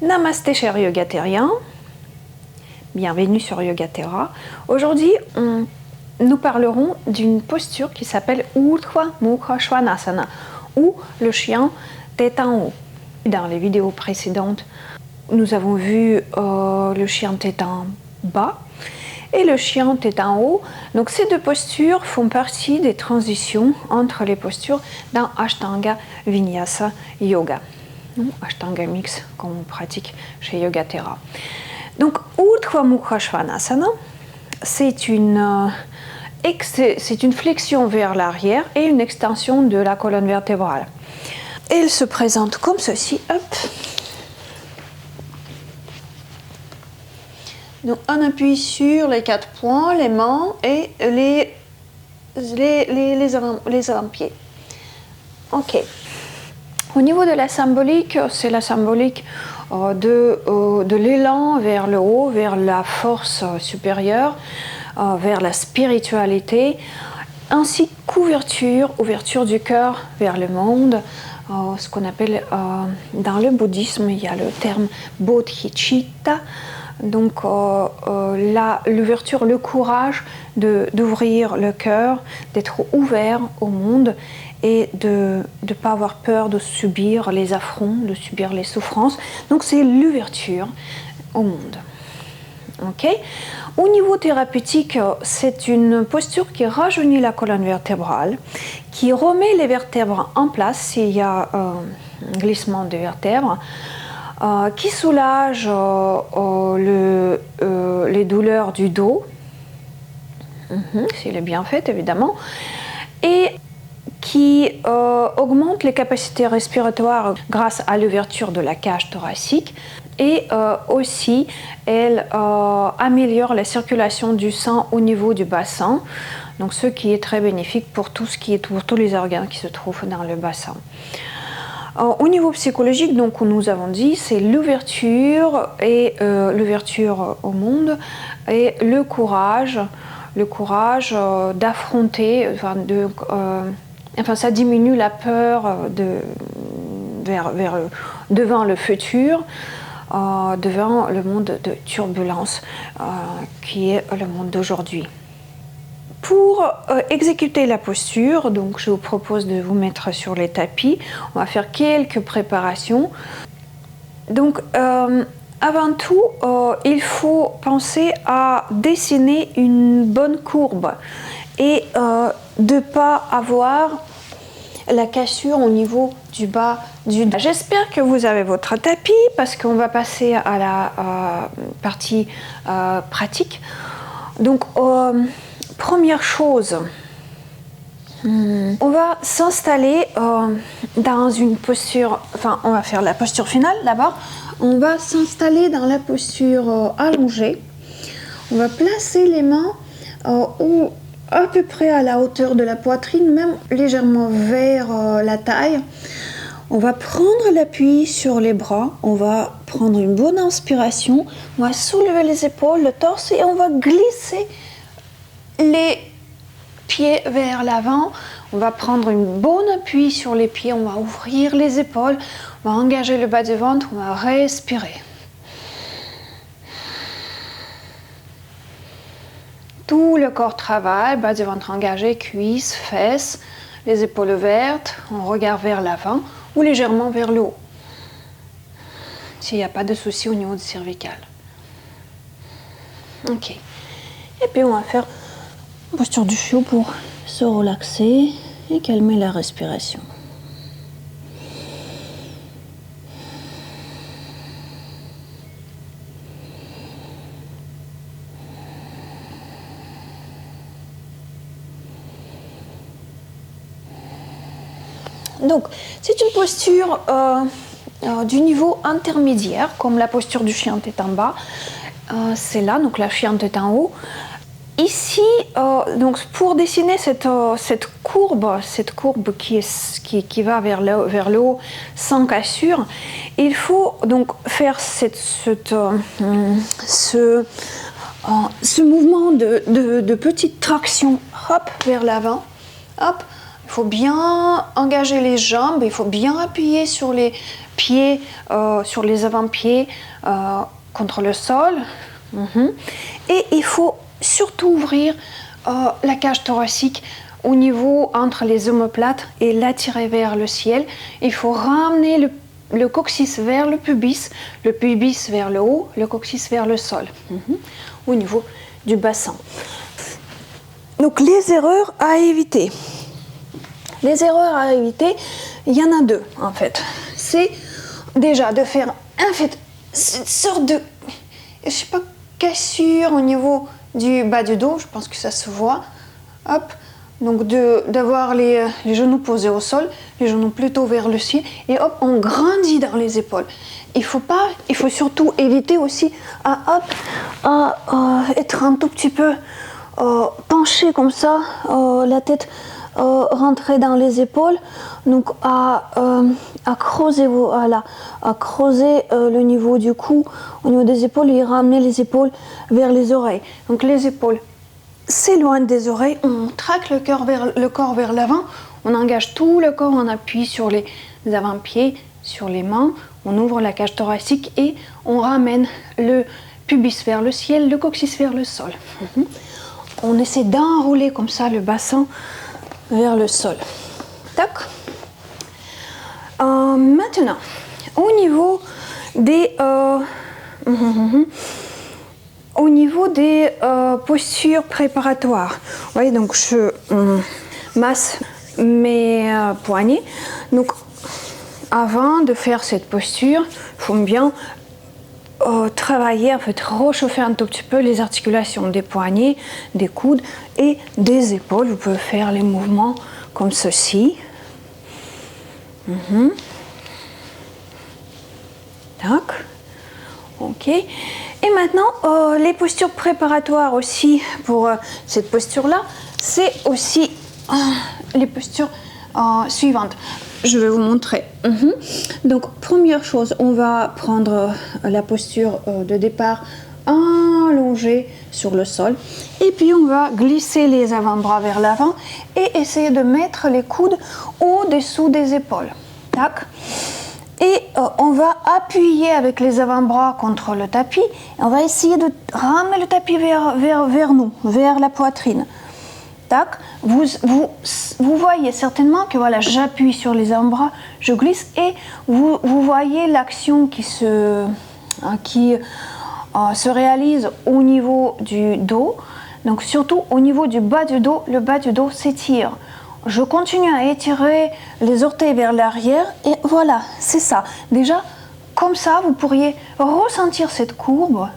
Namasté chers yogatériens, bienvenue sur Yogaterra. Aujourd'hui, nous parlerons d'une posture qui s'appelle Urdhva Mukha Svanasana ou le chien tête en haut. Dans les vidéos précédentes, nous avons vu le chien tête en bas et le chien tête en haut. Donc ces deux postures font partie des transitions entre les postures dans Ashtanga Vinyasa Yoga. Ashtanga mix qu'on pratique chez Yogaterra. Donc Urdhva Mukha Svanasana, c'est une flexion vers l'arrière et une extension de la colonne vertébrale. Elle se présente comme ceci. Hop. Donc on appuie sur les 4 points, les mains et les avant-pieds. Ok. Au niveau de la symbolique, c'est la symbolique de l'élan vers le haut, vers la force supérieure, vers la spiritualité, ainsi ouverture du cœur vers le monde, ce qu'on appelle dans le bouddhisme, il y a le terme bodhicitta, donc l'ouverture, le courage d'ouvrir le cœur, d'être ouvert au monde et de ne pas avoir peur de subir les affronts, de subir les souffrances. Donc c'est l'ouverture au monde. Okay. Au niveau thérapeutique, c'est une posture qui rajeunit la colonne vertébrale, qui remet les vertèbres en place s'il y a un glissement des vertèbres, qui soulage les douleurs du dos, s'il est bien fait évidemment, et qui augmente les capacités respiratoires grâce à l'ouverture de la cage thoracique et aussi elle améliore la circulation du sang au niveau du bassin, donc ce qui est très bénéfique pour tous les organes qui se trouvent dans le bassin. Au niveau psychologique, donc nous avons dit, c'est l'ouverture au monde et le courage d'affronter, ça diminue la peur devant le futur, devant le monde de turbulence qui est le monde d'aujourd'hui. Pour exécuter la posture, donc je vous propose de vous mettre sur les tapis. On va faire quelques préparations. Donc avant tout, il faut penser à dessiner une bonne courbe et de ne pas avoir la cassure au niveau du bas du dos. J'espère que vous avez votre tapis parce qu'on va passer à la partie pratique. Donc, première chose, on va s'installer dans une posture, on va faire la posture finale d'abord. On va s'installer dans la posture allongée. On va placer les mains à peu près à la hauteur de la poitrine, même légèrement vers la taille. On va prendre l'appui sur les bras, on va prendre une bonne inspiration, on va soulever les épaules, le torse et on va glisser les pieds vers l'avant. On va prendre une bonne appui sur les pieds, on va ouvrir les épaules, on va engager le bas du ventre, on va respirer. Tout le corps travaille, bas du ventre engagé, cuisses, fesses, les épaules ouvertes, on regarde vers l'avant ou légèrement vers le haut. S'il n'y a pas de souci au niveau du cervical. Ok. Et puis on va faire une posture du chiot pour se relaxer et calmer la respiration. Donc, c'est une posture du niveau intermédiaire, comme la posture du chien tête en bas. C'est là, donc la chien tête en haut. Ici, donc pour dessiner cette courbe qui va vers le haut sans cassure, il faut donc faire ce mouvement de petite traction, hop, vers l'avant, hop. Il faut bien engager les jambes, il faut bien appuyer sur les pieds, sur les avant-pieds contre le sol. Et il faut surtout ouvrir la cage thoracique au niveau entre les omoplates et l'attirer vers le ciel. Il faut ramener le coccyx vers le pubis vers le haut, le coccyx vers le sol, au niveau du bassin. Donc les erreurs à éviter. Les erreurs à éviter, il y en a deux en fait. C'est déjà de faire en fait une sorte de, je sais pas, cassure au niveau du bas du dos, je pense que ça se voit. Hop. Donc d'avoir les genoux posés au sol, les genoux plutôt vers le ciel, et hop, on grandit dans les épaules. Il faut surtout éviter aussi à être un tout petit peu penché comme ça, la tête rentrée dans les épaules, donc à creuser, à creuser le niveau du cou au niveau des épaules et ramener les épaules vers les oreilles. Donc les épaules s'éloignent des oreilles, on traque le corps vers l'avant, on engage tout le corps, on appuie sur les avant-pieds, sur les mains, on ouvre la cage thoracique et on ramène le pubis vers le ciel, le coccyx vers le sol. On essaie d'enrouler comme ça le bassin vers le sol. Tac. Maintenant, au niveau des postures préparatoires, vous voyez, donc je masse mes poignets. Donc, avant de faire cette posture, il faut bien travailler, en fait, réchauffer un tout petit peu les articulations des poignets, des coudes et des épaules. Vous pouvez faire les mouvements comme ceci. Tac. Ok. Et maintenant, les postures préparatoires aussi pour cette posture-là, c'est aussi les postures suivantes. Je vais vous montrer. Donc, première chose, on va prendre la posture de départ allongée sur le sol. Et puis, on va glisser les avant-bras vers l'avant et essayer de mettre les coudes au-dessous des épaules. Tac. Et on va appuyer avec les avant-bras contre le tapis. Et on va essayer de ramener le tapis vers nous, vers la poitrine. Tac. Vous voyez certainement que voilà, j'appuie sur les avant-bras, je glisse et vous voyez l'action qui se réalise au niveau du dos. Donc surtout au niveau du bas du dos, le bas du dos s'étire. Je continue à étirer les orteils vers l'arrière et voilà, c'est ça. Déjà, comme ça, vous pourriez ressentir cette courbe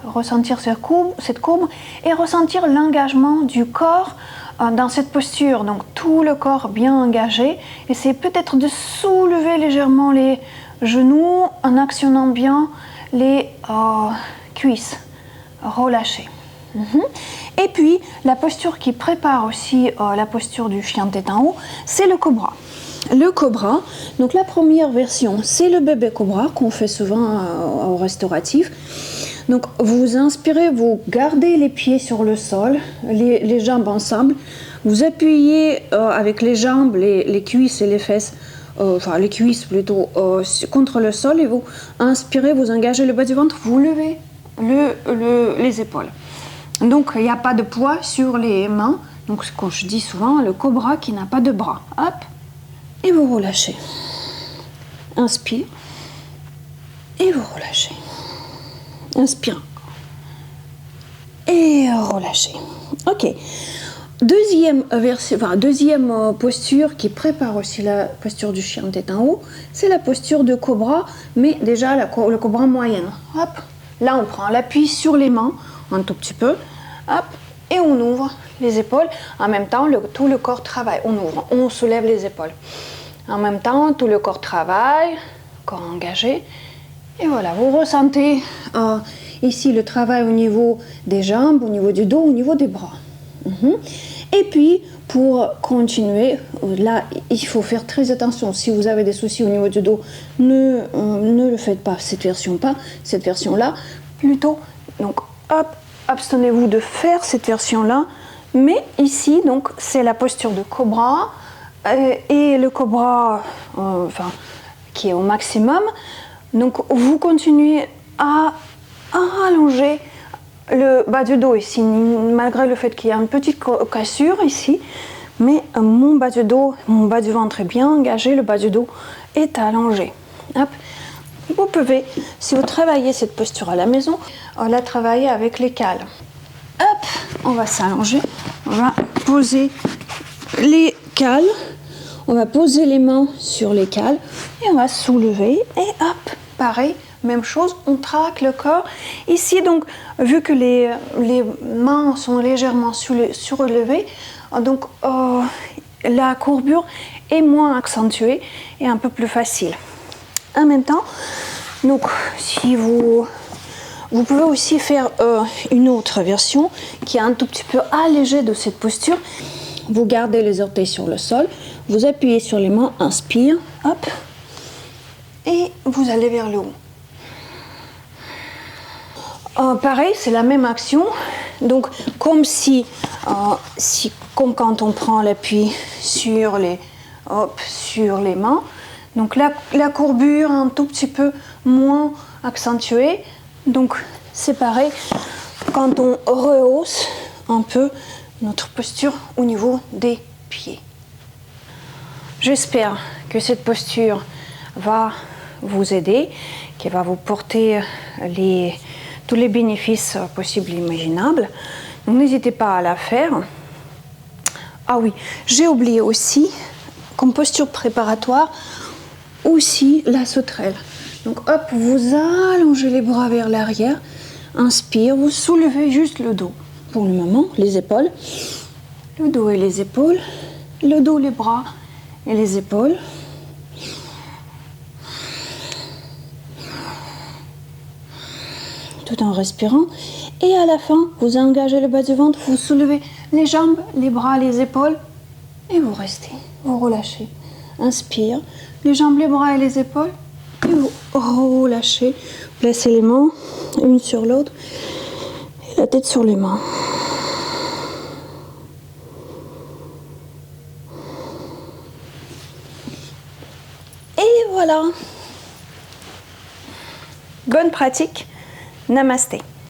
et ressentir l'engagement du corps dans cette posture. Donc tout le corps bien engagé. Essayez peut-être de soulever légèrement les genoux en actionnant bien les cuisses. Relâchez. Et puis, la posture qui prépare aussi la posture du chien tête en haut, c'est le cobra. Le cobra, donc la première version, c'est le bébé cobra qu'on fait souvent au restauratif. Donc, vous inspirez, vous gardez les pieds sur le sol, les jambes ensemble. Vous appuyez avec les jambes, les cuisses et les fesses, enfin les cuisses plutôt, contre le sol et vous inspirez, vous engagez le bas du ventre, vous levez les épaules. Donc, il n'y a pas de poids sur les mains. Donc, ce que je dis souvent, le cobra qui n'a pas de bras. Hop, et vous relâchez. Inspire. Et vous relâchez. Inspire. Et relâchez. Ok. Deuxième posture qui prépare aussi la posture du chien tête en haut, c'est la posture de cobra, mais déjà le cobra moyenne. Hop. Là, on prend l'appui sur les mains, un tout petit peu. Hop, et on ouvre les épaules. En même temps, tout le corps travaille. On ouvre, on soulève les épaules. En même temps, tout le corps travaille, corps engagé. Et voilà, vous ressentez ici le travail au niveau des jambes, au niveau du dos, au niveau des bras. Et puis, pour continuer, là, il faut faire très attention. Si vous avez des soucis au niveau du dos, ne le faites pas, cette version-là. Plutôt, donc, hop, abstenez-vous de faire cette version-là. Mais ici, donc, c'est la posture de cobra. Et le cobra, qui est au maximum. Donc vous continuez à allonger le bas du dos ici, malgré le fait qu'il y a une petite cassure ici, mais mon bas du dos, mon bas du ventre est bien engagé, le bas du dos est allongé. Hop. Vous pouvez, si vous travaillez cette posture à la maison, la travailler avec les cales. Hop, on va s'allonger, on va poser les cales, on va poser les mains sur les cales et on va soulever et hop, pareil. Même chose, on traque le corps. Ici, donc, vu que les mains sont légèrement surélevées, donc la courbure est moins accentuée et un peu plus facile. En même temps, donc, si vous pouvez aussi faire une autre version qui est un tout petit peu allégée de cette posture. Vous gardez les orteils sur le sol, vous appuyez sur les mains, inspire, hop, et vous allez vers le haut. Pareil, c'est la même action, donc comme comme quand on prend l'appui sur les mains, donc la courbure un tout petit peu moins accentuée, donc c'est pareil quand on rehausse un peu notre posture au niveau des pieds. J'espère que cette posture va vous aider, qu'elle va vous porter tous les bénéfices possibles et imaginables. Donc n'hésitez pas à la faire. Ah oui, j'ai oublié aussi, comme posture préparatoire, aussi la sauterelle. Donc hop, vous allongez les bras vers l'arrière, inspire, vous soulevez juste le dos. Pour le moment, les épaules, le dos et les épaules, le dos, les bras et les épaules. Tout en respirant. Et à la fin, vous engagez le bas du ventre, vous soulevez les jambes, les bras, les épaules et vous restez, vous relâchez. Inspire, les jambes, les bras et les épaules et vous relâchez. Placez les mains une sur l'autre et la tête sur les mains. Et voilà. Bonne pratique. Namasté.